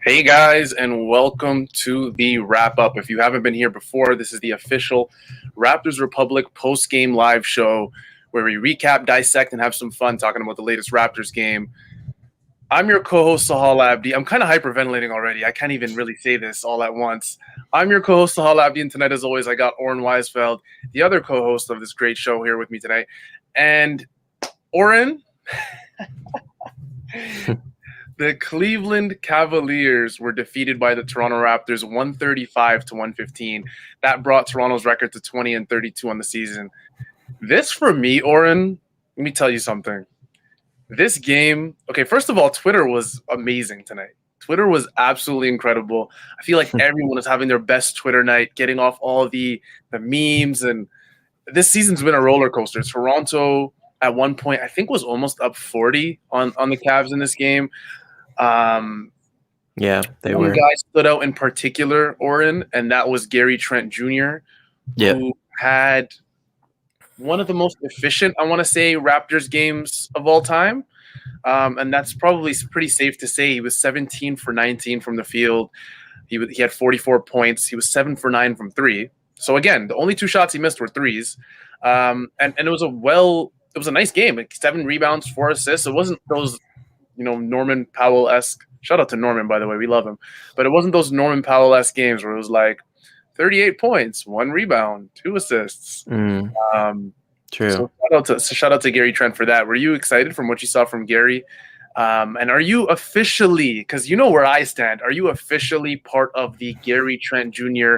Hey guys, and welcome to the wrap up. If you haven't been here before, this is the official Raptors Republic post game live show where we recap, dissect, and have some fun talking about the latest Raptors game. I'm your co-host Sahal Abdi. I'm kind of hyperventilating already. I can't even really say this all at once. I'm your co-host Sahal Abdi, and tonight, as always, I got Oren Weisfeld, the other co-host of this great show, here with me tonight. And Oren. The Cleveland Cavaliers were defeated by the Toronto Raptors 135-115. That brought Toronto's record to 20-32 on the season. This, for me, Oren, let me tell you something. This game, okay, first of all, Twitter was amazing tonight. Twitter was absolutely incredible. I feel like everyone was having their best Twitter night, getting off all the memes. And this season's been a roller coaster. Toronto, at one point, I think was almost up 40 on the Cavs in this game. Yeah, they were. One guy stood out in particular, Oren, and that was Trent Jr., who had one of the most efficient, I want to say, Raptors games of all time. And that's probably pretty safe to say. He was 17 for 19 from the field. He had 44 points. He was 7 for 9 from three. So again, the only two shots he missed were threes. And it was a nice game. Like 7 rebounds, 4 assists. It wasn't those Norman Powell-esque. Shout out to Norman, by the way. We love him. But it wasn't those Norman Powell-esque games where it was like 38 points, 1 rebound, 2 assists. True. So shout out to Gary Trent for that. Were you excited from what you saw from Gary? And are you officially, because you know where I stand, are you officially part of the Gary Trent Jr.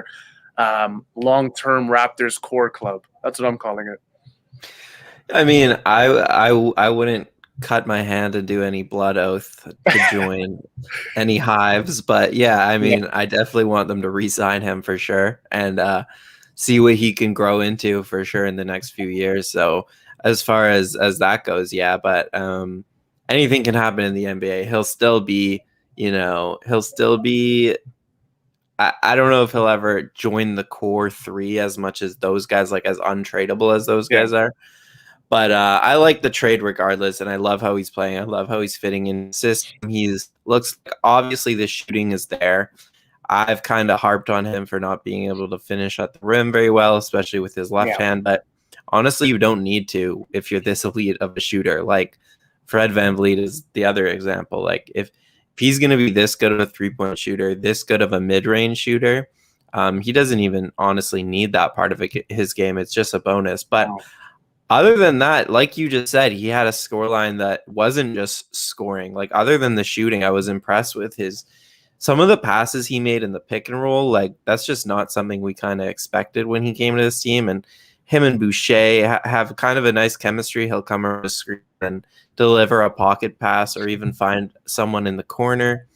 Long-term Raptors core club? That's what I'm calling it. I mean, I wouldn't cut my hand and do any blood oath to join any hives, but yeah, I mean, I definitely want them to re-sign him for sure and see what he can grow into for sure in the next few years. So as far as that goes, yeah, but anything can happen in the NBA. He'll still be I don't know if he'll ever join the core three as much as those guys, like as untradeable as those guys are. But I like the trade regardless, and I love how he's playing. I love how he's fitting in the system. Looks like obviously the shooting is there. I've kind of harped on him for not being able to finish at the rim very well, especially with his left hand. But honestly, you don't need to if you're this elite of a shooter. Like Fred VanVleet is the other example. Like if he's going to be this good of a 3-point shooter, this good of a mid-range shooter, he doesn't even honestly need that part of his game. It's just a bonus. But other than that, like you just said, he had a scoreline that wasn't just scoring. Like other than the shooting, I was impressed with some of the passes he made in the pick and roll. Like that's just not something we kind of expected when he came to this team. And him and Boucher have kind of a nice chemistry. He'll come around the screen and deliver a pocket pass or even find someone in the corner.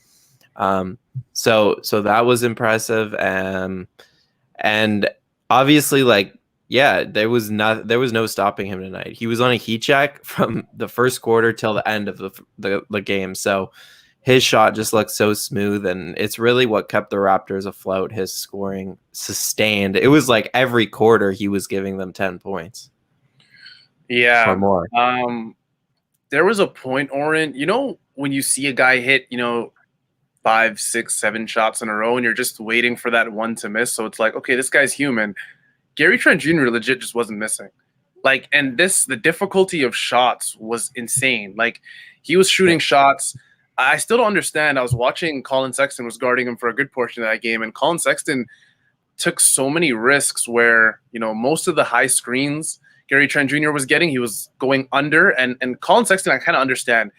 So that was impressive. And obviously, like, yeah, there was no stopping him tonight. He was on a heat check from the first quarter till the end of the game. So his shot just looked so smooth, and it's really what kept the Raptors afloat. His scoring sustained. It was like every quarter he was giving them 10 points. Yeah. Or more. There was a point, Oren, when you see a guy hit, 5, 6, 7 shots in a row and you're just waiting for that one to miss. So it's like, okay, this guy's human. Gary Trent Jr. legit just wasn't missing. Like, and the difficulty of shots was insane. Like, he was shooting shots. I still don't understand. I was watching Colin Sexton was guarding him for a good portion of that game, and Colin Sexton took so many risks where, most of the high screens Gary Trent Jr. was getting, he was going under. And Colin Sexton, I kind of understand.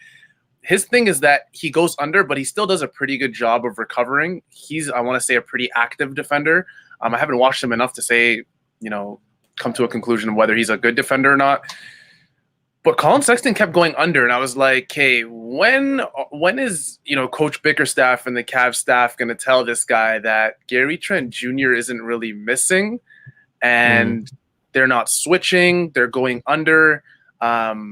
His thing is that he goes under, but he still does a pretty good job of recovering. He's, I want to say, a pretty active defender. I haven't watched him enough to say, come to a conclusion of whether he's a good defender or not. But Colin Sexton kept going under, and I was like, hey, when is, Coach Bickerstaff and the Cavs staff going to tell this guy that Gary Trent Jr. isn't really missing and they're not switching, they're going under. I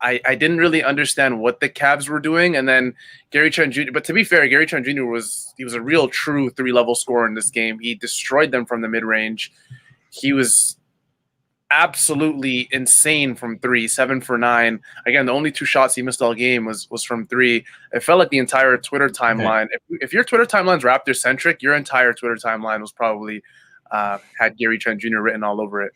didn't really understand what the Cavs were doing. And then Gary Trent Jr., but to be fair, Gary Trent Jr. was a real true 3-level scorer in this game. He destroyed them from the mid-range. He was absolutely insane from three, 7 for 9. Again, the only 2 shots he missed all game was from three. It felt like the entire Twitter Right. timeline. If your Twitter timeline's Raptor centric, your entire Twitter timeline was probably had Gary Trent Jr. written all over it.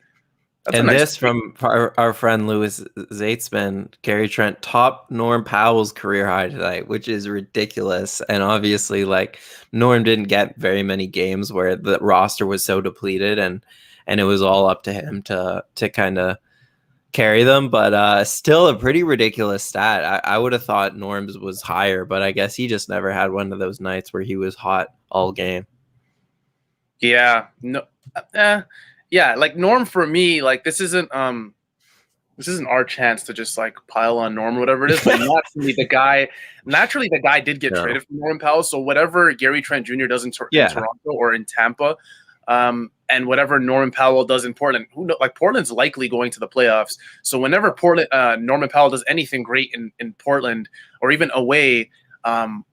That's a And nice this take. from our friend Louis Zatesman, Gary Trent top Norm Powell's career high tonight, which is ridiculous. And obviously, like Norm didn't get very many games where the roster was so depleted, and it was all up to him to kind of carry them. But still a pretty ridiculous stat. I would have thought Norm's was higher, but I guess he just never had one of those nights where he was hot all game. Yeah, no, yeah. Like Norm for me, like this isn't our chance to just like pile on Norm or whatever it is. But naturally the guy did get No. traded from Norman Powell. So whatever Gary Trent Jr. does in Yeah. Toronto or in Tampa, and whatever Norman Powell does in Portland, like Portland's likely going to the playoffs. So whenever Norman Powell does anything great in Portland or even away,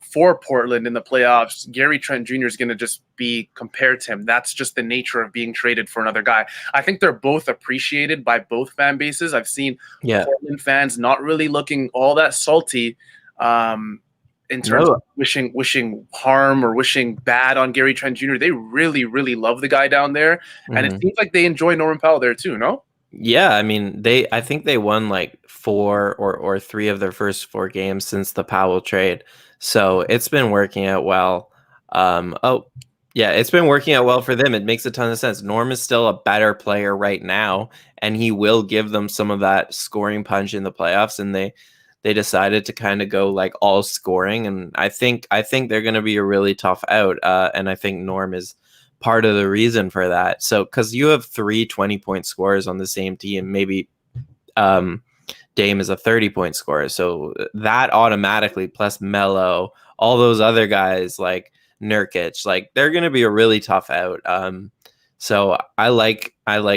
for Portland in the playoffs, Gary Trent Jr. is going to just be compared to him. That's just the nature of being traded for another guy. I think they're both appreciated by both fan bases. I've seen Portland fans not really looking all that salty in terms of wishing harm or wishing bad on Gary Trent Jr. They really, really love the guy down there. Mm-hmm. And it seems like they enjoy Norman Powell there too, no? Yeah, I mean, I think they won like 4 or 3 of their first 4 games since the Powell trade. So it's been working out well. It's been working out well for them. It makes a ton of sense. Norm is still a better player right now, and he will give them some of that scoring punch in the playoffs. And they decided to kind of go like all scoring, and I think they're going to be a really tough out. And I think Norm is part of the reason for that. So because you have 3 20-point scorers on the same team, maybe Dame is a 30-point scorer, so that automatically plus Melo, all those other guys like Nurkic, like they're going to be a really tough out. So I like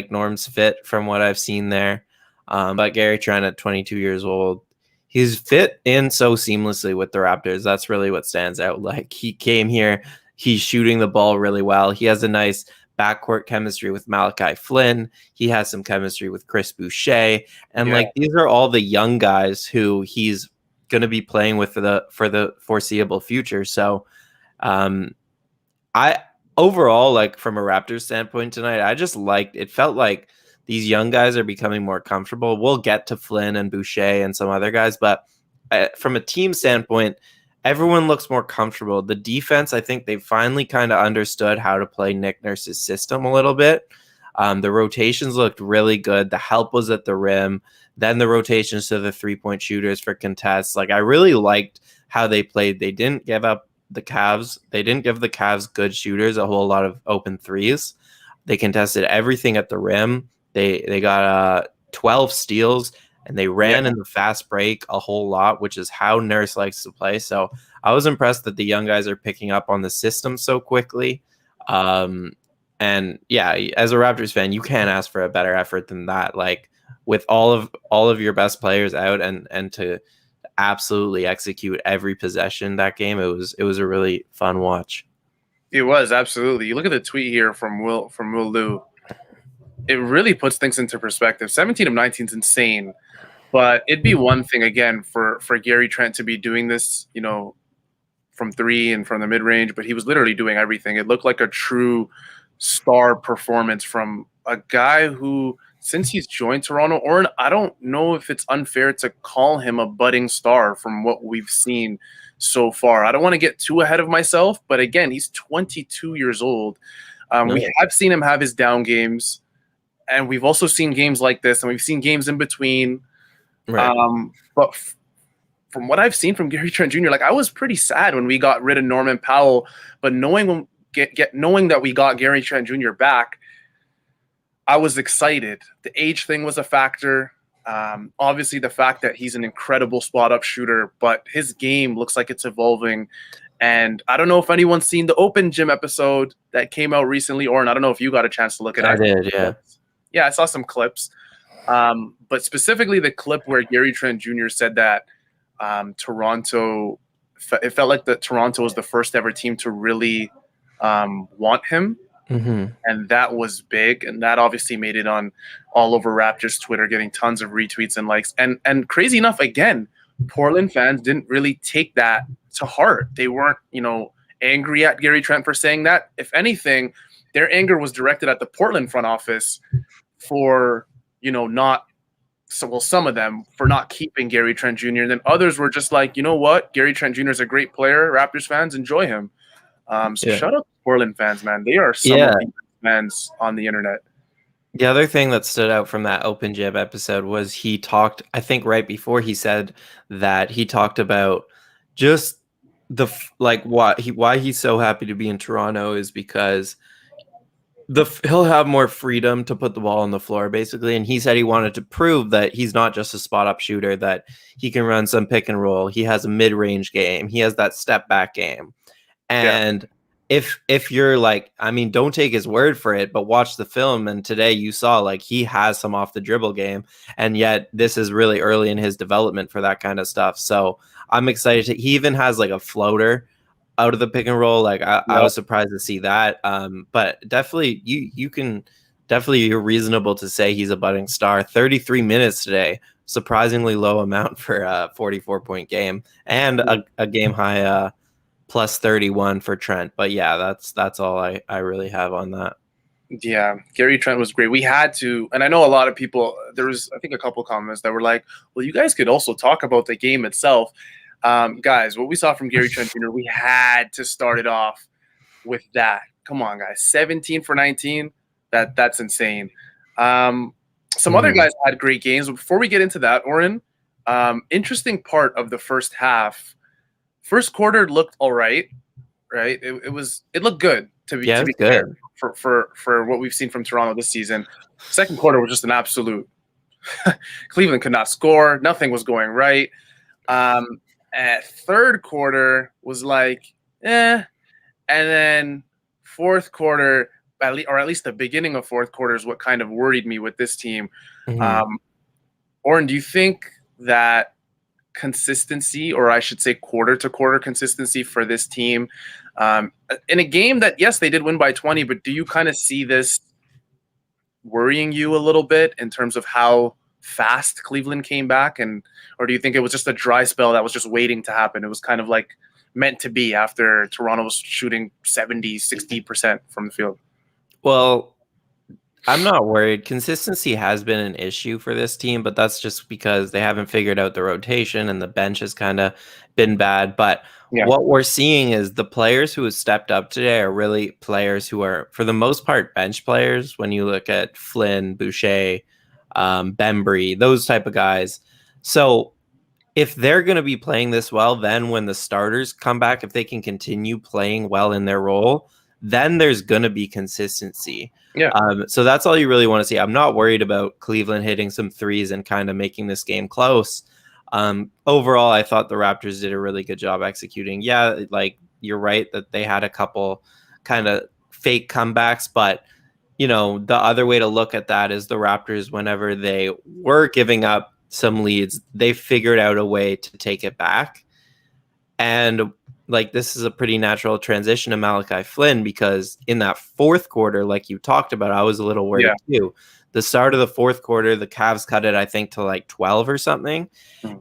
Norm's fit from what I've seen there. But Gary Trent at 22 years old, he's fit in so seamlessly with the Raptors. That's really what stands out. Like he came here, he's shooting the ball really well. He has a nice backcourt chemistry with Malachi Flynn. He has some chemistry with Chris Boucher. And like these are all the young guys who he's going to be playing with for the foreseeable future. So I overall, like from a Raptors standpoint tonight, I just liked it. Felt like these young guys are becoming more comfortable. We'll get to Flynn and Boucher and some other guys, but from a team standpoint, everyone looks more comfortable. The defense, I think they finally kind of understood how to play Nick Nurse's system a little bit. The rotations looked really good. The help was at the rim. Then the rotations to the 3-point shooters for contests. Like I really liked how they played. They didn't give up the Cavs. They didn't give the Cavs good shooters a whole lot of open threes. They contested everything at the rim. They got 12 steals, and they ran in the fast break a whole lot, which is how Nurse likes to play. So I was impressed that the young guys are picking up on the system so quickly. And yeah, as a Raptors fan, you can't ask for a better effort than that. Like with all of your best players out and to absolutely execute every possession that game, it was a really fun watch. It was absolutely. You look at the tweet here from Will Lou. It really puts things into perspective. 17 of 19 is insane, but it'd be one thing again for Gary Trent to be doing this, from 3 and from the mid range, but he was literally doing everything. It looked like a true star performance from a guy who, since he's joined Toronto, Oren, I don't know if it's unfair to call him a budding star from what we've seen so far. I don't want to get too ahead of myself, but again, he's 22 years old. We have seen him have his down games, and we've also seen games like this, and we've seen games in between. Right. But from what I've seen from Gary Trent Jr., like I was pretty sad when we got rid of Norman Powell, but knowing that we got Gary Trent Jr. back, I was excited. The age thing was a factor. Obviously, the fact that he's an incredible spot-up shooter, but his game looks like it's evolving. And I don't know if anyone's seen the Open Gym episode that came out recently, or I don't know if you got a chance to look at it. I did, yeah. Yeah, I saw some clips. But specifically the clip where Gary Trent Jr. said that it felt like that Toronto was the first ever team to really want him. Mm-hmm. And that was big, and that obviously made it on all over Raptors Twitter, getting tons of retweets and likes. And crazy enough, again, Portland fans didn't really take that to heart. They weren't, angry at Gary Trent for saying that. If anything, their anger was directed at the Portland front office for, not so well, some of them for not keeping Gary Trent Jr. And then others were just like, you know what, Gary Trent Jr. is a great player. Raptors fans enjoy him. So Yeah. shout out to Portland fans, man. They are some of Yeah. the fans on the internet. The other thing that stood out from that Open Jib episode was he talked, I think right before he said that he talked about just why he's so happy to be in Toronto is because he'll have more freedom to put the ball on the floor basically, and he said he wanted to prove that he's not just a spot up shooter, that he can run some pick and roll, he has a mid-range game, he has that step back game. And if you're like, I mean, don't take his word for it, but watch the film, and today you saw like he has some off the dribble game, and yet this is really early in his development for that kind of stuff. So I'm excited he even has like a floater out of the pick and roll. Like I was surprised to see that. But definitely you can definitely, you're reasonable to say he's a budding star. 33 minutes today, surprisingly low amount for a 44-point game, and a game high plus 31 for Trent. But yeah, that's all I really have on that. Yeah, Gary Trent was great. We had to, and I know a lot of people, there was, I think, a couple comments that were like, well, you guys could also talk about the game itself. Guys, what we saw from Gary Trent Jr., we had to start it off with that. Come on, guys. 17 for 19. That's insane. Some other guys had great games. But before we get into that, Oren, interesting part of the first half. First quarter looked all right, right? It looked good to be good fair for what we've seen from Toronto this season. Second quarter was just an absolute. Cleveland could not score. Nothing was going right. At third quarter was like, and then fourth quarter, or at least the beginning of fourth quarter, is what kind of worried me with this team. Oren, do you think that consistency, or I should say quarter-to-quarter consistency for this team, in a game that, yes, they did win by 20, but do you kind of see this worrying you a little bit in terms of how fast Cleveland came back, or do you think it was just a dry spell that was just waiting to happen? It was kind of like meant to be after Toronto was shooting 70-60% from the field. Well, I'm not worried. Consistency has been an issue for this team, but that's just because they haven't figured out the rotation and the bench has kind of been bad. But what we're seeing is the players who have stepped up today are really players who are, for the most part, bench players. When you look at Flynn, Boucher, Bembry, those type of guys. So if they're going to be playing this well, then when the starters come back, if they can continue playing well in their role, then there's going to be consistency. So that's all you really want to see. I'm not worried about Cleveland hitting some threes and kind of making this game close. Overall, I thought the Raptors did a really good job executing. Yeah, like you're right that they had a couple kind of fake comebacks, but the other way to look at that is the Raptors, whenever they were giving up some leads, they figured out a way to take it back. And like, this is a pretty natural transition to Malachi Flynn, because in that fourth quarter, like you talked about, I was a little worried too. The start of the fourth quarter, the Cavs cut it, I think, to like 12 or something.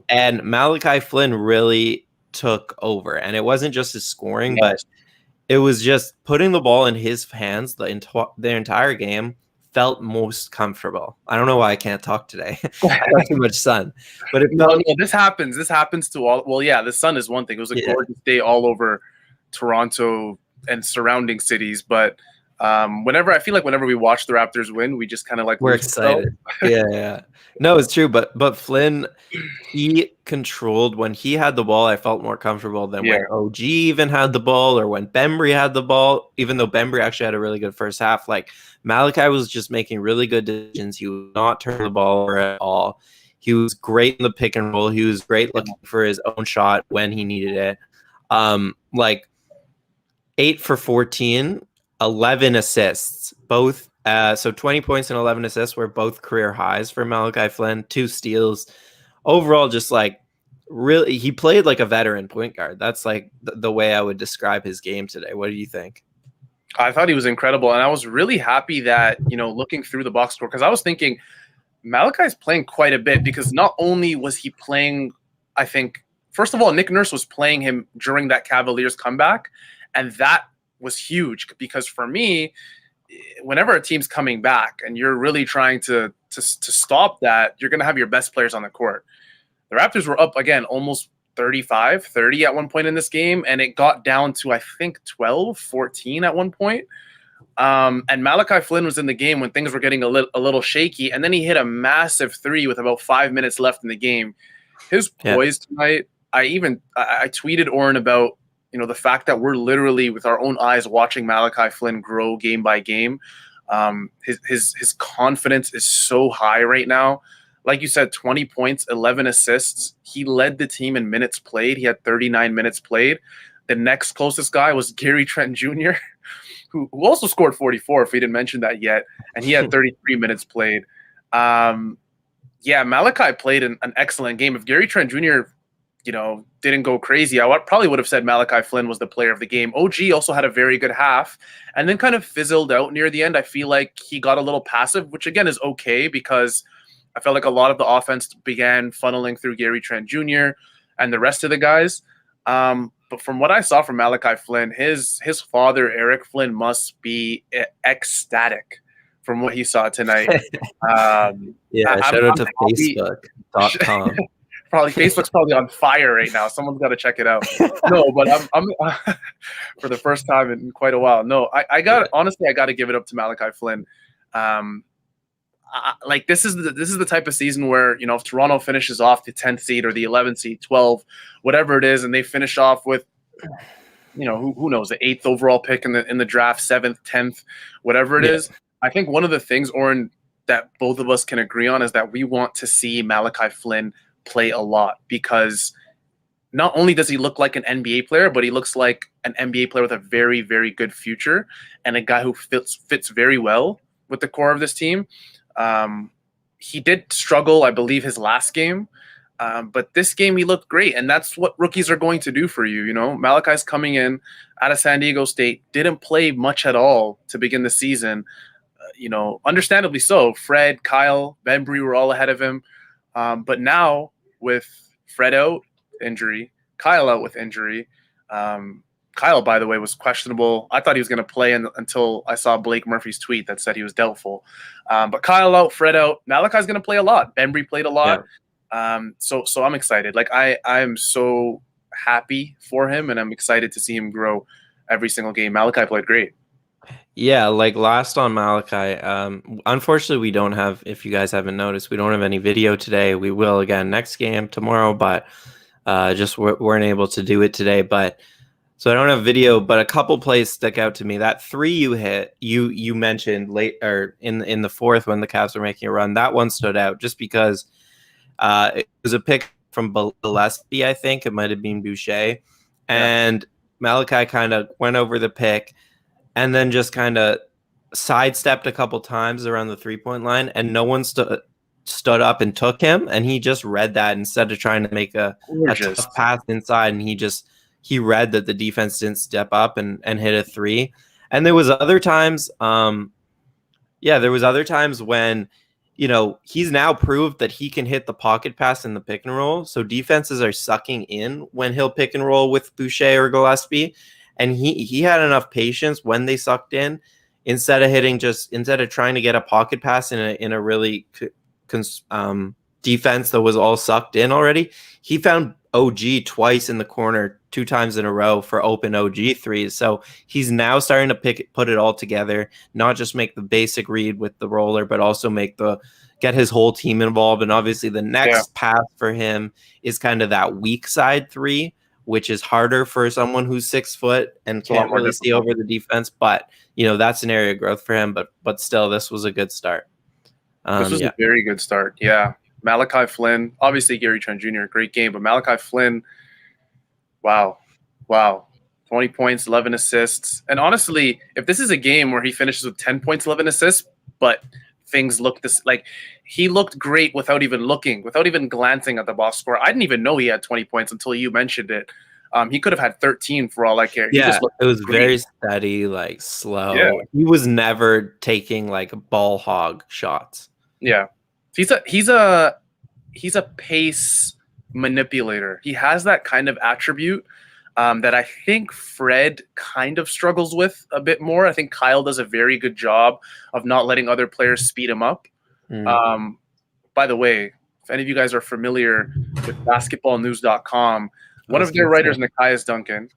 And Malachi Flynn really took over. And it wasn't just his scoring, but it was just putting the ball in his hands the entire game. Felt most comfortable. I don't know why I can't talk today. I got too much sun. But this happens. This happens to all. Well, yeah, the sun is one thing. It was a gorgeous day all over Toronto and surrounding cities. But whenever we watch the Raptors win, we just kind of like, we're excited. Yeah. No, it's true. But Flynn, he controlled when he had the ball. I felt more comfortable than when OG even had the ball, or when Bembry had the ball, even though Bembry actually had a really good first half. Like, Malachi was just making really good decisions. He was not turning the ball over at all. He was great in the pick and roll. He was great looking for his own shot when he needed it. Like 8 for 14, 11 assists, both. So 20 points and 11 assists were both career highs for Malachi Flynn. 2 steals. Overall, just like really, he played like a veteran point guard. That's like the way I would describe his game today. What do you think? I thought he was incredible, and I was really happy that, looking through the box score, because I was thinking Malachi's playing quite a bit, because not only was he playing, I think, first of all, Nick Nurse was playing him during that Cavaliers comeback, and that was huge, because for me, whenever a team's coming back and you're really trying to stop that, you're going to have your best players on the court. The Raptors were up again almost 30 at one point in this game, and it got down to, I think, 12, 14 at one point. And Malachi Flynn was in the game when things were getting a little shaky, and then he hit a massive three with about 5 minutes left in the game. His poise tonight, I tweeted Oren about, the fact that we're literally with our own eyes watching Malachi Flynn grow game by game. His confidence is so high right now. Like you said, 20 points, 11 assists. He led the team in minutes played. He had 39 minutes played. The next closest guy was Gary Trent Jr., who also scored 44, if we didn't mention that yet, and he had 33 minutes played. Malachi played an excellent game. If Gary Trent Jr., didn't go crazy, I probably would have said Malachi Flynn was the player of the game. OG also had a very good half and then kind of fizzled out near the end. I feel like he got a little passive, which again is okay, because I felt like a lot of the offense began funneling through Gary Trent Jr. and the rest of the guys. But from what I saw from Malachi Flynn, his father, Eric Flynn, must be ecstatic from what he saw tonight. Shout out to Facebook.com. Probably Facebook's probably on fire right now. Someone's got to check it out. No, but I'm for the first time in quite a while. No, I got to give it up to Malachi Flynn. This is the type of season where, if Toronto finishes off the 10th seed or the 11th seed, 12, whatever it is, and they finish off with, who knows, the 8th overall pick in the draft, 7th, 10th, whatever it is. I think one of the things, Oren, that both of us can agree on is that we want to see Malachi Flynn play a lot, because not only does he look like an NBA player, but he looks like an NBA player with a very, very good future and a guy who fits very well with the core of this team. He did struggle, I believe, his last game, but this game he looked great, and that's what rookies are going to do for you. Malachi's coming in out of San Diego State, didn't play much at all to begin the season. Understandably so. Fred, Kyle, Bembry were all ahead of him, but now with Fred out injury, Kyle out with injury. Kyle, by the way, was questionable. I thought he was going to play until I saw Blake Murphy's tweet that said he was doubtful. But Kyle out, Fred out. Malachi's going to play a lot. Bembry played a lot. So I'm excited. Like I'm so happy for him, and I'm excited to see him grow every single game. Malachi played great. Yeah, like last on Malachi, unfortunately we don't have, if you guys haven't noticed, we don't have any video today. We will again next game tomorrow, but just weren't able to do it today. But so I don't have video, but a couple plays stick out to me. That three you hit, you mentioned late or in the fourth when the Cavs were making a run, that one stood out just because it was a pick from Gillespie, I think. It might have been Boucher. And Malachi kind of went over the pick and then just kind of sidestepped a couple times around the three-point line, and no one stood up and took him, and he just read that instead of trying to make a tough pass inside, and he read that the defense didn't step up and hit a three. And there was other times when, he's now proved that he can hit the pocket pass in the pick and roll, so defenses are sucking in when he'll pick and roll with Boucher or Gillespie. And he had enough patience when they sucked in, instead of trying to get a pocket pass in a really defense that was all sucked in already. He found OG twice in the corner, 2 times in a row for open OG threes. So he's now starting to put it all together, not just make the basic read with the roller, but also get his whole team involved. And obviously the next pass for him is kind of that weak side three, which is harder for someone who's 6 foot and can't really see over the defense. But, that's an area of growth for him. But still, this was a good start. This was a very good start. Yeah. Malachi Flynn, obviously Gary Trent Jr., great game. But Malachi Flynn, wow. 20 points, 11 assists. And honestly, if this is a game where he finishes with 10 points, 11 assists, but things look like he looked great without even glancing at the box score. I didn't even know he had 20 points until you mentioned it. He could have had 13 for all I care. He Yeah, just looked it was great. very steady, like Yeah, slow. He was never taking like ball hog shots. yeah. He's a pace manipulator. He has that kind of attribute that I think Fred kind of struggles with a bit more. I think Kyle does a very good job of not letting other players speed him up. Mm. By the way, if any of you guys are familiar with basketballnews.com, one of their writers, Nikias Duncan,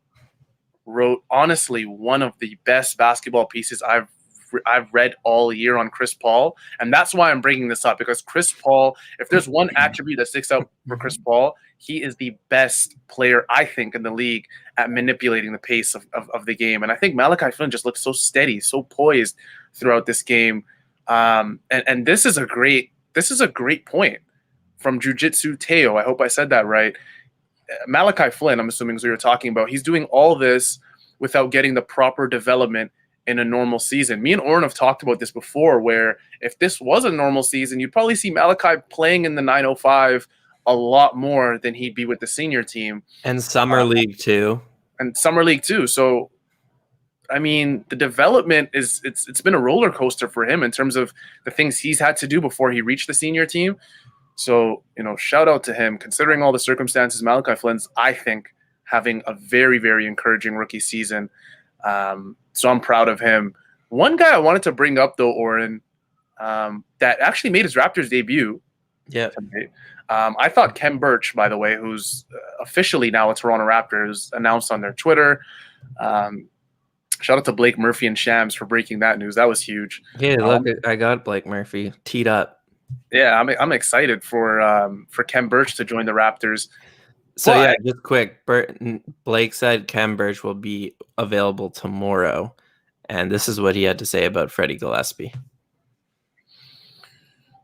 wrote honestly one of the best basketball pieces I've read all year on Chris Paul, and that's why I'm bringing this up, because Chris Paul, if there's one attribute that sticks out for Chris Paul, he is the best player, I think, in the league at manipulating the pace of the game. And I think Malachi Flynn just looked so steady, so poised throughout this game. And this is a great point from Jiu-Jitsu Teo. I hope I said that right. Malachi Flynn, I'm assuming is what you're talking about. He's doing all this without getting the proper development in a normal season. Me and Oren have talked about this before, where if this was a normal season, you'd probably see Malachi playing in the 905 a lot more than he'd be with the senior team. And Summer League too. And Summer League too. So, I mean, the development it's been a roller coaster for him in terms of the things he's had to do before he reached the senior team. So, shout out to him. Considering all the circumstances, Malachi Flynn's, I think, having a very, very encouraging rookie season. So I'm proud of him. One guy I wanted to bring up, though, Oren, that actually made his Raptors debut. Yeah. I thought Kem Birch, by the way, who's officially now a Toronto Raptors, announced on their Twitter. Shout out to Blake Murphy and Shams for breaking that news. That was huge. Yeah, look, I got Blake Murphy teed up. Yeah, I'm excited for Kem Birch to join the Raptors. So yeah, just quick. Blake said Kem Birch will be available tomorrow, and this is what he had to say about Freddie Gillespie.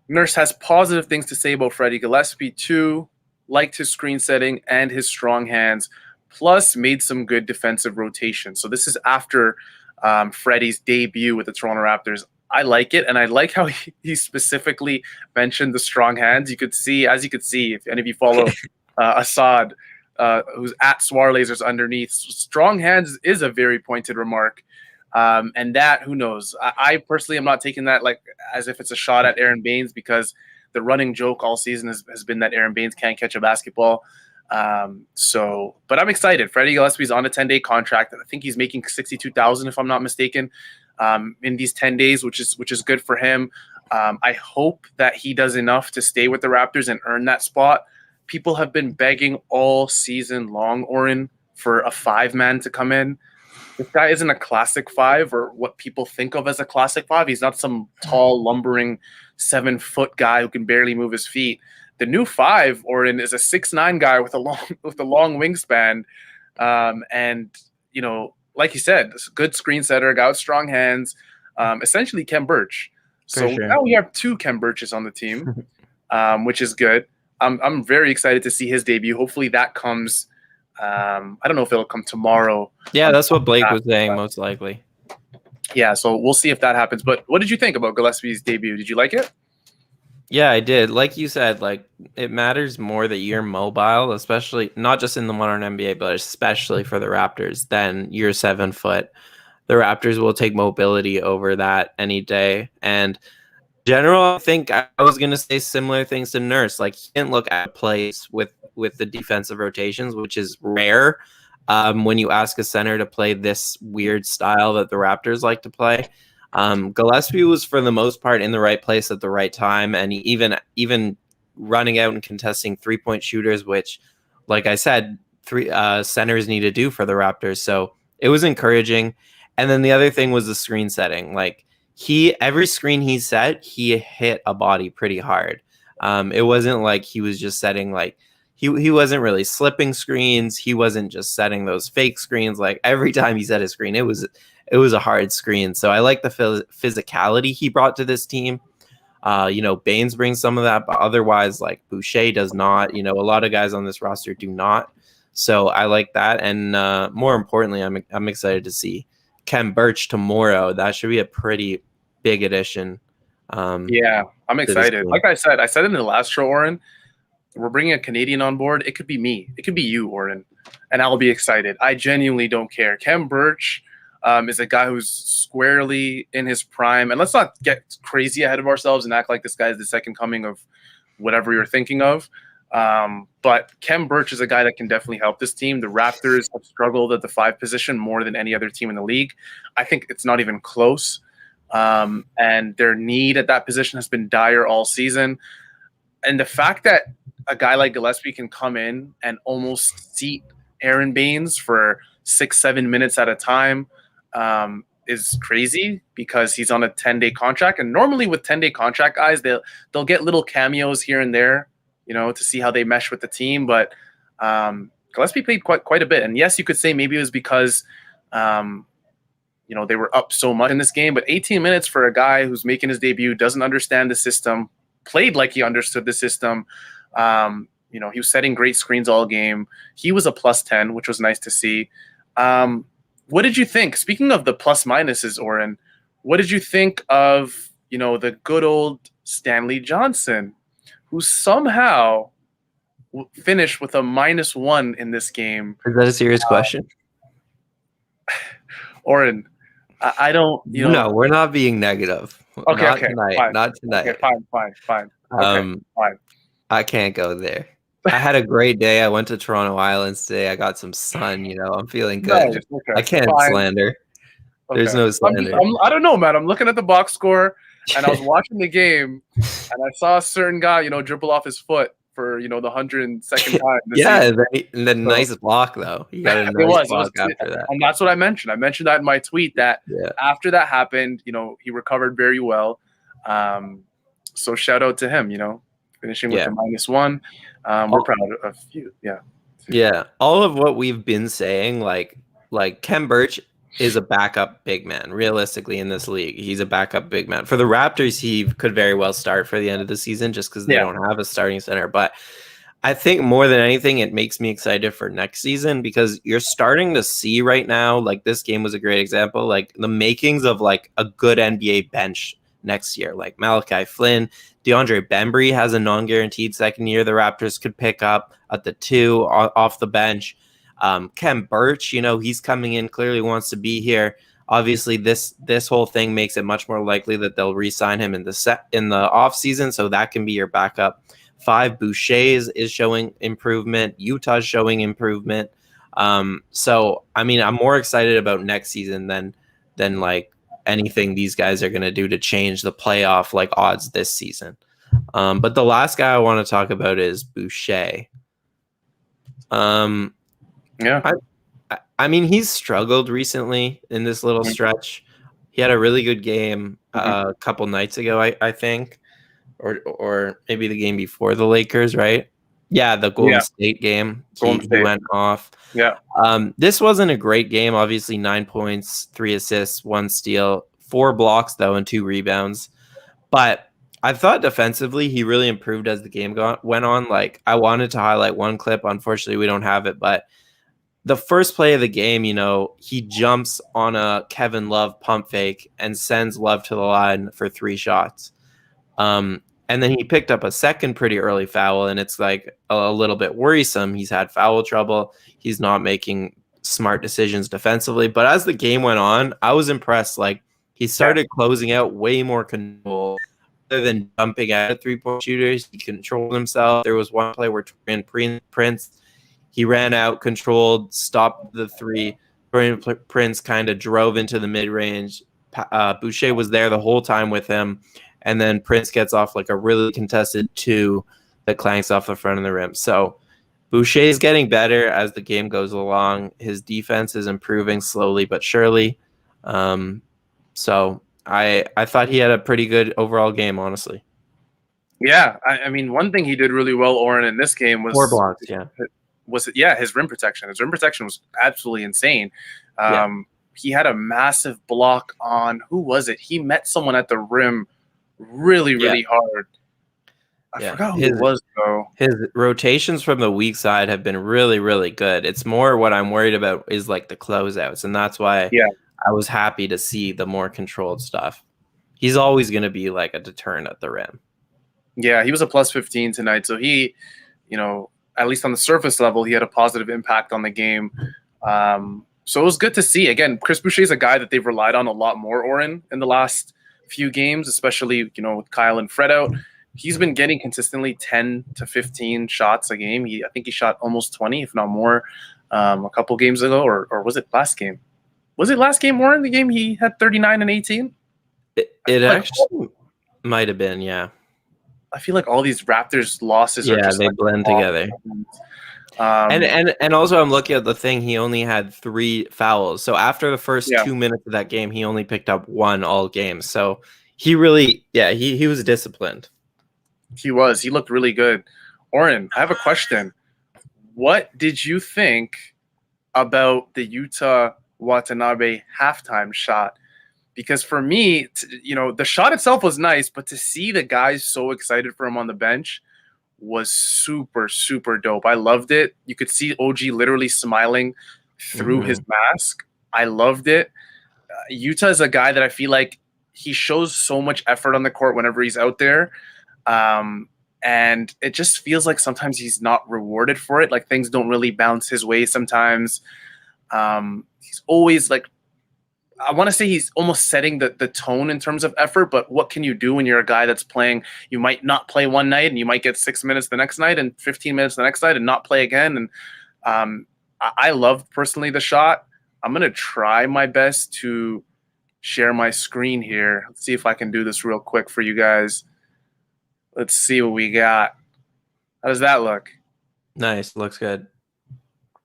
Nurse has positive things to say about Freddie Gillespie too. Liked his screen setting and his strong hands, plus made some good defensive rotations. So this is after Freddie's debut with the Toronto Raptors. I like it, and I like how he specifically mentioned the strong hands. You could see, if any of you follow Assad, who's at Swar Lasers underneath, strong hands is a very pointed remark. And that, who knows? I personally am not taking that like as if it's a shot at Aaron Baines, because the running joke all season has been that Aaron Baines can't catch a basketball. But I'm excited. Freddie Gillespie's on a 10-day contract. I think he's making $62,000 if I'm not mistaken, in these 10 days, which is good for him. I hope that he does enough to stay with the Raptors and earn that spot. People have been begging all season long, Oren, for a 5-man to come in. This guy isn't a classic 5 or what people think of as a classic 5. He's not some tall, lumbering 7-foot guy who can barely move his feet. The new 5, Oren, is a 6'9" guy with a long wingspan, and like you said, good screen setter, guy with strong hands. Essentially, Kem Birch. So now we have 2 Kem Birches on the team, which is good. I'm very excited to see his debut. Hopefully that comes. I don't know if it'll come tomorrow. Yeah, that's what Blake was saying, most likely. Yeah, so we'll see if that happens. But what did you think about Gillespie's debut? Did you like it? Yeah, I did. Like you said, like it matters more that you're mobile, especially not just in the modern NBA, but especially for the Raptors, than you're 7 foot. The Raptors will take mobility over that any day. And general, I think I was going to say similar things to Nurse. Like he didn't look at place with the defensive rotations, which is rare when you ask a center to play this weird style that the Raptors like to play. Gillespie was for the most part in the right place at the right time, and even running out and contesting 3-point shooters, which, like I said, centers need to do for the Raptors. So it was encouraging. And then the other thing was the screen setting. Like every screen he set, he hit a body pretty hard. It wasn't like he was just setting like he wasn't really slipping screens. He wasn't just setting those fake screens. Like every time he set a screen, it was a hard screen. So I like the physicality he brought to this team. Baines brings some of that, but otherwise, like Boucher does not. A lot of guys on this roster do not. So I like that, and more importantly, I'm excited to see Kem Birch tomorrow. That should be a pretty big addition. Yeah, I'm excited. Like I said in the last show, Oren, we're bringing a Canadian on board. It could be me. It could be you, Oren, and I'll be excited. I genuinely don't care. Kem Birch is a guy who's squarely in his prime. And let's not get crazy ahead of ourselves and act like this guy is the second coming of whatever you're thinking of. But Kem Birch is a guy that can definitely help this team. The Raptors have struggled at the 5 position more than any other team in the league. I think it's not even close. And their need at that position has been dire all season. And the fact that a guy like Gillespie can come in and almost seat Aaron Baines for 6-7 minutes at a time is crazy because he's on a 10-day contract. And normally with 10-day contract guys, they'll get little cameos here and there, to see how they mesh with the team. But Gillespie played quite a bit. And yes, you could say maybe it was because they were up so much in this game. But 18 minutes for a guy who's making his debut, doesn't understand the system, played like he understood the system. He was setting great screens all game. He was a +10, which was nice to see. What did you think? Speaking of the plus minuses, Oren, what did you think of, the good old Stanley Johnson, who somehow finished with a -1 in this game? Is that a serious question? Oren, I don't, No, we're not being negative. Okay, not okay, tonight. fine. Not tonight. Okay, fine. Okay, fine. I can't go there. I had a great day. I went to Toronto Islands today. I got some sun. I'm feeling good. Nice, okay, I can't slander. Okay. There's no slander. I don't know, man. I'm looking at the box score, and I was watching the game, and I saw a certain guy, dribble off his foot for the 102nd time. Yeah, and then nice block though. You got a nice block after that, and that's what I mentioned. I mentioned that in my tweet that after that happened, he recovered very well. So shout out to him. Finishing with the -1. We're proud of you. Yeah. Yeah. All of what we've been saying, like Kem Birch is a backup big man. Realistically, in this league, he's a backup big man. For the Raptors, he could very well start for the end of the season just because they don't have a starting center. But I think more than anything, it makes me excited for next season because you're starting to see right now, like this game was a great example, like the makings of like a good NBA bench next year. Like Malachi Flynn, DeAndre Bembry has a non-guaranteed second year the Raptors could pick up at the 2 off the bench. Kem Birch, he's coming in, clearly wants to be here. Obviously, this whole thing makes it much more likely that they'll re-sign him in the off season, so that can be your backup 5. Boucher is showing improvement. Utah's showing improvement. So I mean, I'm more excited about next season than like anything these guys are going to do to change the playoff like odds this season. But the last guy I want to talk about is Boucher. I mean, he's struggled recently in this little stretch. He had a really good game a couple nights ago, I think, or maybe the game before the Lakers, right? Yeah, the Golden State game. He went off. Yeah. This wasn't a great game. Obviously, 9 points, 3 assists, 1 steal, 4 blocks though, and 2 rebounds. But I thought defensively he really improved as the game went on. Like I wanted to highlight one clip. Unfortunately, we don't have it, but the first play of the game, he jumps on a Kevin Love pump fake and sends Love to the line for 3 shots. And then he picked up a second pretty early foul, and it's like a little bit worrisome. He's had foul trouble. He's not making smart decisions defensively. But as the game went on, I was impressed. Like he started closing out way more control rather than jumping at 3-point shooters. He controlled himself. There was one play where Prince, he ran out, controlled, stopped the 3. Prince kind of drove into the mid-range. Boucher was there the whole time with him. And then Prince gets off like a really contested 2 that clanks off the front of the rim. So Boucher is getting better as the game goes along. His defense is improving slowly but surely. So I thought he had a pretty good overall game, honestly. Yeah, I mean, one thing he did really well, Oren, in this game was 4 blocks. His rim protection. His rim protection was absolutely insane. He had a massive block on who was it? He met someone at the rim really hard. I forgot who it was though. His rotations from the weak side have been really good. It's more what I'm worried about is like the closeouts, and that's why I was happy to see the more controlled stuff. He's always going to be like a deterrent at the rim. Yeah, he was a +15 tonight, so he at least on the surface level, he had a positive impact on the game. So it was good to see. Again, Chris Boucher is a guy that they've relied on a lot more, Oren, in the last few games, especially, with Kyle and Fred out. He's been getting consistently 10 to 15 shots a game. I think he shot almost 20, if not more, a couple games ago, or was it last game? Was it last game, Oren, the game he had 39 and 18? It actually might have been, yeah. I feel like all these Raptors losses are just they blend together. And also I'm looking at the thing, he only had 3 fouls. So after the first 2 minutes of that game, he only picked up 1 all game. So he really, he was disciplined. He was. He looked really good. Oren, I have a question. What did you think about the Yuta Watanabe halftime shot? Because for me, the shot itself was nice, but to see the guys so excited for him on the bench was super, super dope. I loved it. You could see OG literally smiling through his mask. I loved it. Yuta is a guy that I feel like he shows so much effort on the court whenever he's out there. And it just feels like sometimes he's not rewarded for it. Like things don't really bounce his way sometimes. He's always like, I want to say he's almost setting the tone in terms of effort, but what can you do when you're a guy that's playing? You might not play one night and you might get 6 minutes the next night and 15 minutes the next night and not play again. And I loved personally the shot. I'm going to try my best to share my screen here. Let's see if I can do this real quick for you guys. Let's see what we got. How does that look? Nice. Looks good.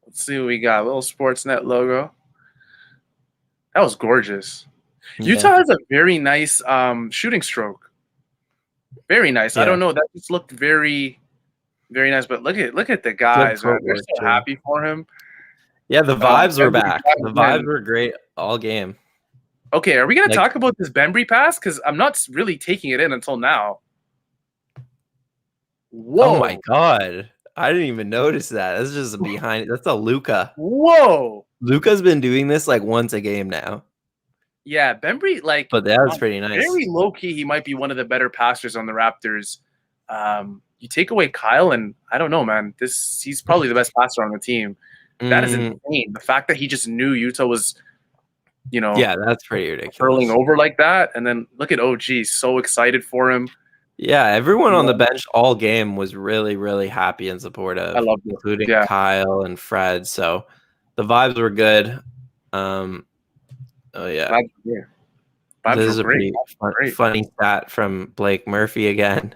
Let's see what we got. Little Sportsnet logo. That was gorgeous. Yeah. Utah has a very nice shooting stroke. Very nice. Yeah. I don't know. That just looked very, very nice. But look at the guys. Man. They're so happy for him. Yeah, the vibes were back. The vibes were great all game. Okay, are we going to talk about this Bembry pass? Because I'm not really taking it in until now. Whoa. Oh, my God. I didn't even notice that. That's just behind. That's a Luka. Whoa. Luka's been doing this like once a game now. Yeah, Bembry, but that was pretty nice. Very low key, he might be one of the better passers on the Raptors. You take away Kyle, and I don't know, man. He's probably the best passer on the team. That is insane. The fact that he just knew Utah was, yeah, that's pretty ridiculous. Hurling over like that, and then look at OG, so excited for him. Yeah, everyone on the bench all game was really, really happy and supportive. I love it, including Kyle and Fred. So the vibes were good. Vibes this is a pretty funny stat from Blake Murphy again.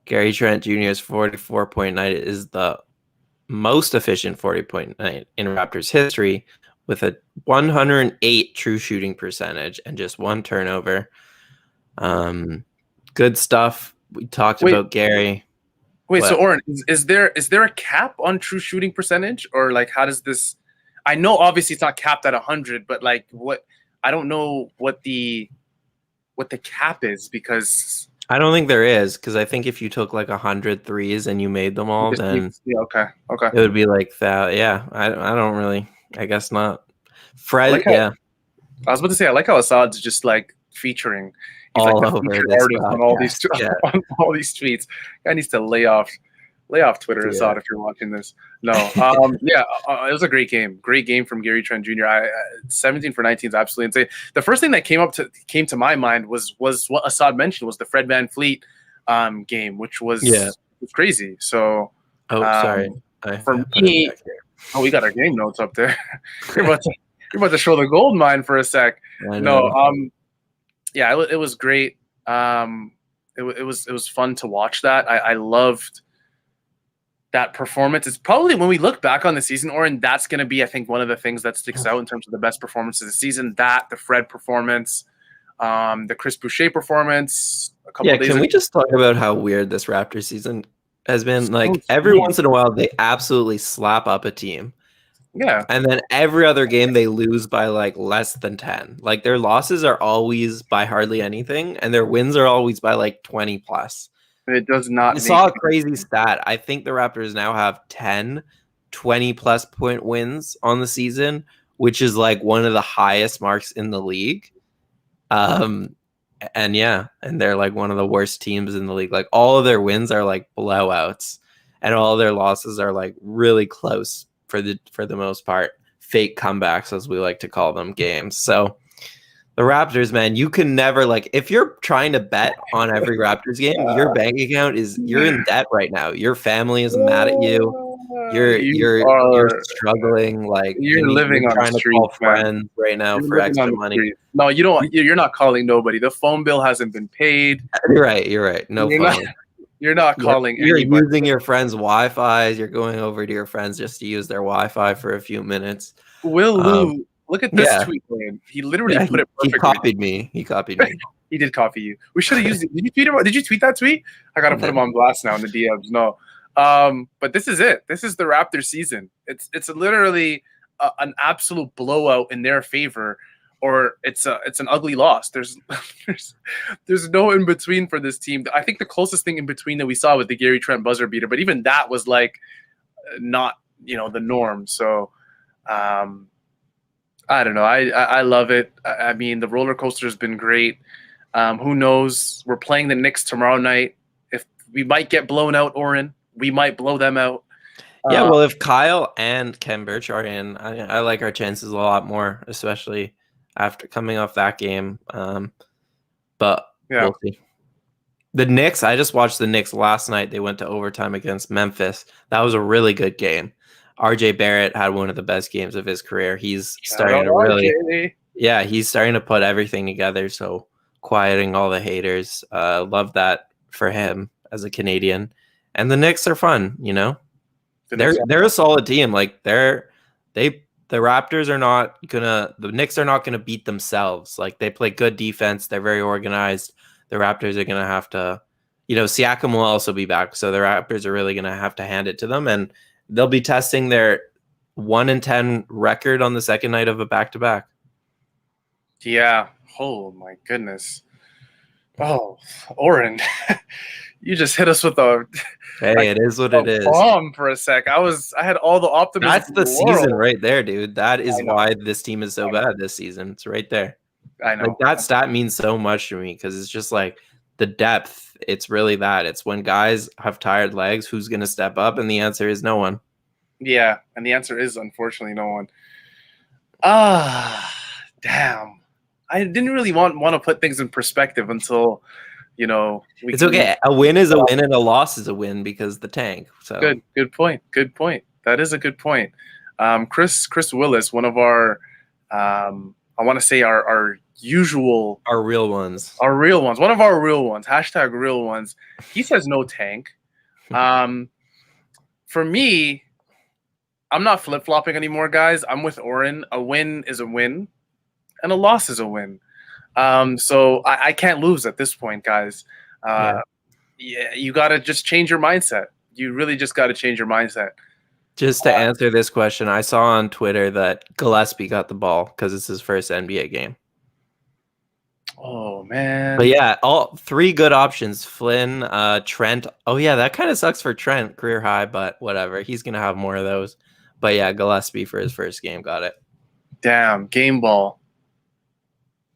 Gary Trent Jr.'s 44-point night is the most efficient 40-point night in Raptors history, with a 108 true shooting percentage and just 1 turnover. Good stuff. We talked about Gary. So Oren, is there a cap on true shooting percentage, or like how does this? I know obviously it's not capped at 100, but like what? I don't know what the cap is, because I don't think there is, because I think if you took like 100 threes and you made them all, then okay, it would be like that. Yeah, I don't really. I guess not. Fred, I was about to say I like how Assad's just like featuring. He's all like over on all these on all these tweets. Guy needs to lay off Twitter, Assad, if you're watching this. No, it was a great game. Great game from Gary Trent Jr. 17 for 19 is absolutely insane. The first thing that came to my mind was what Assad mentioned, was the Fred VanVleet game, which was crazy. So sorry. For me, we got our game notes up there. You're about to show the gold mine for a sec. No, it was great. It was fun to watch that. I loved that performance. It's probably, when we look back on the season, Oren, that's going to be, I think, one of the things that sticks out in terms of the best performances of the season. That, the Fred performance, the Chris Boucher performance. Can we just talk about how weird this Raptors season has been? Like every once in a while, they absolutely slap up a team. Yeah. And then every other game they lose by like less than 10. Like their losses are always by hardly anything, and their wins are always by like 20 plus. It does not. I saw a crazy stat. I think the Raptors now have 10 20 plus point wins on the season, which is like one of the highest marks in the league. And they're like one of the worst teams in the league. Like all of their wins are like blowouts. and all their losses are like really close for the most part. Fake comebacks, as we like to call them, games. So the Raptors, man, you can never like if you're trying to bet on every Raptors game, your bank account you're in debt right now. Your family is mad at you. You're struggling. Like you're living you're on the trying to street, call man. friends right now You're for living extra on the money. street. No, you don't. You're not calling nobody. The phone bill hasn't been paid. You're right. No phone. You're not calling You're anybody. using your friend's Wi-Fi. You're going over to your friends just to use their Wi-Fi for a few minutes. Will Lou, look at this tweet, man. He literally put it perfectly. He copied me. He did copy you. We should have used it. Did you tweet that tweet? I gotta put him on blast now in the DMs. No. But this is it. This is the Raptors season. It's literally an absolute blowout in their favor, or it's an ugly loss. There's no in between for this team. I think the closest thing in between that we saw was the Gary Trent buzzer beater, but even that was like not the norm. So I don't know. I love it. I mean, the roller coaster has been great. Who knows? We're playing the Knicks tomorrow night. If we might get blown out, Oren, we might blow them out. Yeah, well, if Kyle and Ken Birch are in, I like our chances a lot more, especially after coming off that game. But yeah. We'll see. The Knicks, I just watched the Knicks last night. They went to overtime against Memphis. That was a really good game. RJ Barrett had one of the best games of his career. He's starting to he's starting to put everything together. So quieting all the haters. Love that for him as a Canadian. And the Knicks are fun, They're a solid team. Like the Raptors are not the Knicks are not gonna beat themselves. Like they play good defense. They're very organized. The Raptors are gonna have to, Siakam will also be back. So the Raptors are really gonna have to hand it to them, and they'll be testing their 1-10 record on the second night of a back-to-back. Yeah. Oh my goodness. Oh, Oren, you just hit us with a. Hey, it is what it is. Bomb for a sec. I had all the optimism. That's the season right there, dude. That is why this team is so bad this season. It's right there. I know. Like that stat means so much to me because it's just like the depth. It's really that. It's when guys have tired legs, who's going to step up? And the answer is no one. Yeah, and the answer is unfortunately no one. Damn. I didn't really want to put things in perspective until, it's okay. A win is a win and a loss is a win because the tank. So good point. That is a good point. Chris Willis, one of our, I want to say our usual, our real ones, one of our real ones, #real ones. He says no tank. For me, I'm not flip-flopping anymore, guys. I'm with Oren. A win is a win. And a loss is a win. So I can't lose at this point, guys. You got to just change your mindset. You really just got to change your mindset. Just to answer this question, I saw on Twitter that Gillespie got the ball because it's his first NBA game. Oh, man. But yeah, all three good options. Flynn, Trent. Oh, yeah, that kind of sucks for Trent, career high, but whatever. He's going to have more of those. But yeah, Gillespie for his first game got it. Damn, game ball.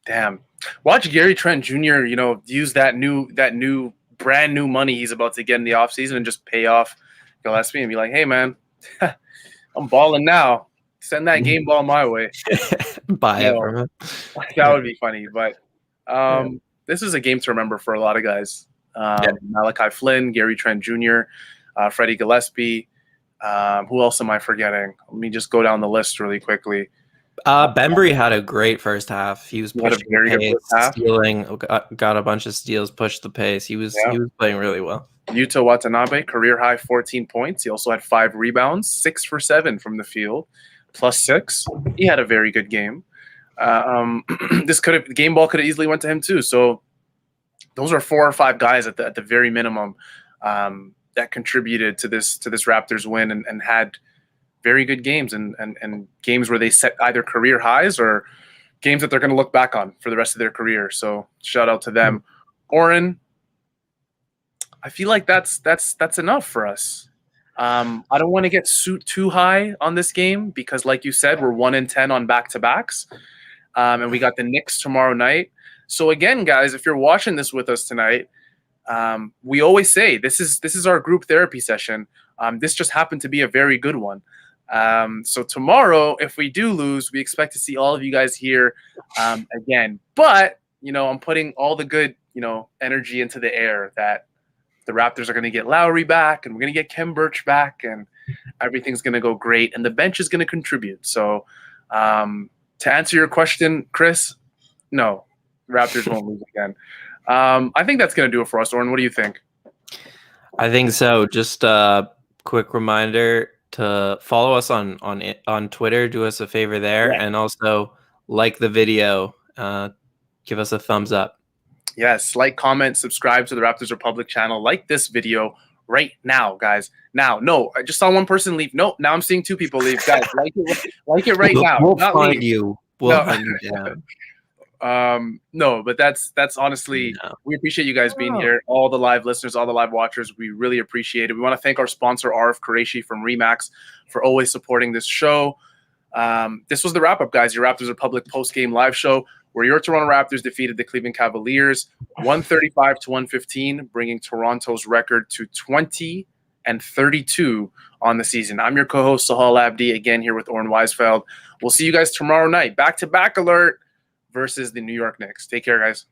Damn. Watch Gary Trent Jr., use that new brand new money he's about to get in the offseason and just pay off Gillespie and be like, hey, man, I'm balling now. Send that game ball my way. Buy it from him. That would be funny. But this is a game to remember for a lot of guys. Malachi Flynn, Gary Trent Jr., Freddie Gillespie. Who else am I forgetting? Let me just go down the list really quickly. Bembry had a great first half. He was pushing the pace, stealing, got a bunch of steals, pushed the pace. He was playing really well. Yuta Watanabe, career high 14 points. He also had 5 rebounds, 6 for 7 from the field, +6. He had a very good game. Game ball could have easily went to him too. So those are 4 or 5 guys at the very minimum that contributed to this Raptors win and had very good games and games where they set either career highs or games that they're going to look back on for the rest of their career. So shout out to them. Oren, I feel like that's enough for us. I don't want to get too high on this game because, like you said, we're 1-10 on back-to-backs, and we got the Knicks tomorrow night. So again, guys, if you're watching this with us tonight, we always say this is our group therapy session. This just happened to be a very good one. So tomorrow, if we do lose, we expect to see all of you guys here again. But, I'm putting all the good, energy into the air that the Raptors are going to get Lowry back, and we're going to get Kem Birch back, and everything's going to go great, and the bench is going to contribute. So to answer your question, Chris, no, the Raptors won't lose again. I think that's going to do it for us, Oren. What do you think? I think so. Just a quick reminder to follow us on Twitter. Do us a favor there, and also like the video. Give us a thumbs up. Yes, like, comment, subscribe to the Raptors Republic channel. Like this video right now, guys. Now, no, I just saw one person leave. No, now I'm seeing two people leave. Guys, like it right now. We'll not find leave. you. We'll hunt you down. No, but that's honestly, we appreciate you guys being here. All the live listeners, all the live watchers, we really appreciate it. We want to thank our sponsor, Arif Qureshi from Remax, for always supporting this show. This was the wrap-up, guys. Your Raptors Republic post-game live show, where your Toronto Raptors defeated the Cleveland Cavaliers 135-115, bringing Toronto's record to 20-32 on the season. I'm your co-host, Sahal Abdi, again here with Oren Weisfeld. We'll see you guys tomorrow night. Back-to-back alert versus the New York Knicks. Take care, guys.